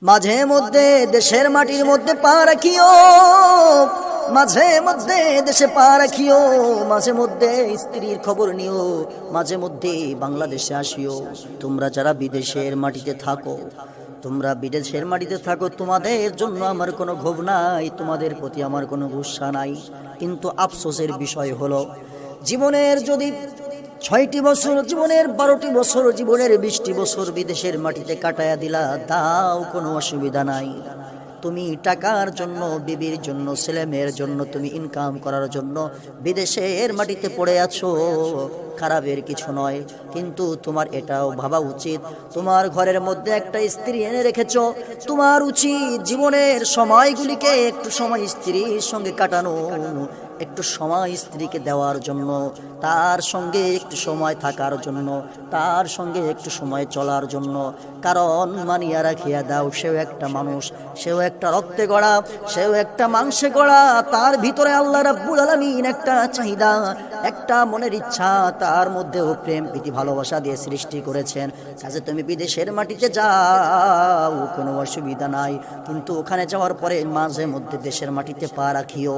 মাঝে মধ্যে দেশের মাটির মধ্যে পা রাখিও, মাঝে মধ্যে দেশে পা রাখিও, মাঝে মধ্যে স্ত্রীর খবর নিও, মাঝে মধ্যে বাংলাদেশে আসিও। তোমরা যারা বিদেশের মাটিতে থাকো, তোমরা বিদেশের মাটিতে থাকো, তোমাদের জন্য আমার কোনো ক্ষোভ নাই, তোমাদের প্রতি আমার কোনো গুসা নাই। কিন্তু আফসোসের বিষয় হলো, জীবনের যদি 6টি বছর, জীবনের 12টি বছর, জীবনের 20টি বছর বিদেশের মাটিতে কাটায়া দিলা, তাও কোনো অসুবিধা নাই। তুমি টাকার জন্য, বিবির জন্য, ছেলে মেয়ের জন্য, তুমি ইনকাম করার জন্য বিদেশের মাটিতে পড়ে আছো, খারাপের কিছু নয়। কিন্তু তোমার এটাও ভাবা উচিত, তোমার ঘরের মধ্যে একটা স্ত্রী এনে রেখেছো, তোমার উচিত জীবনের সময়গুলিকে একটু সময় স্ত্রীর সঙ্গে কাটানো, একটু সময় স্ত্রীকে দেওয়ার জন্য, তার সঙ্গে একটু সময় থাকার জন্য, তার সঙ্গে একটু সময় চলার জন্য। কারণ মানিয়া রাখিয়া দাও, সেও একটা মানুষ, সেও একটা রক্তে গড়া, সেও একটা মাংসে গড়া, তার ভিতরে আল্লাহ রাব্বুল আলামিন একটা চাহিদা, একটা মনের ইচ্ছা, তার মধ্যেও প্রেম প্রীতি ভালোবাসা দিয়ে সৃষ্টি করেছেন। কাজে তুমি বিদেশের মাটিতে যাও, কোনো অসুবিধা নাই, কিন্তু ওখানে যাওয়ার পরে মাঝে মধ্যে দেশের মাটিতে পা রাখিও।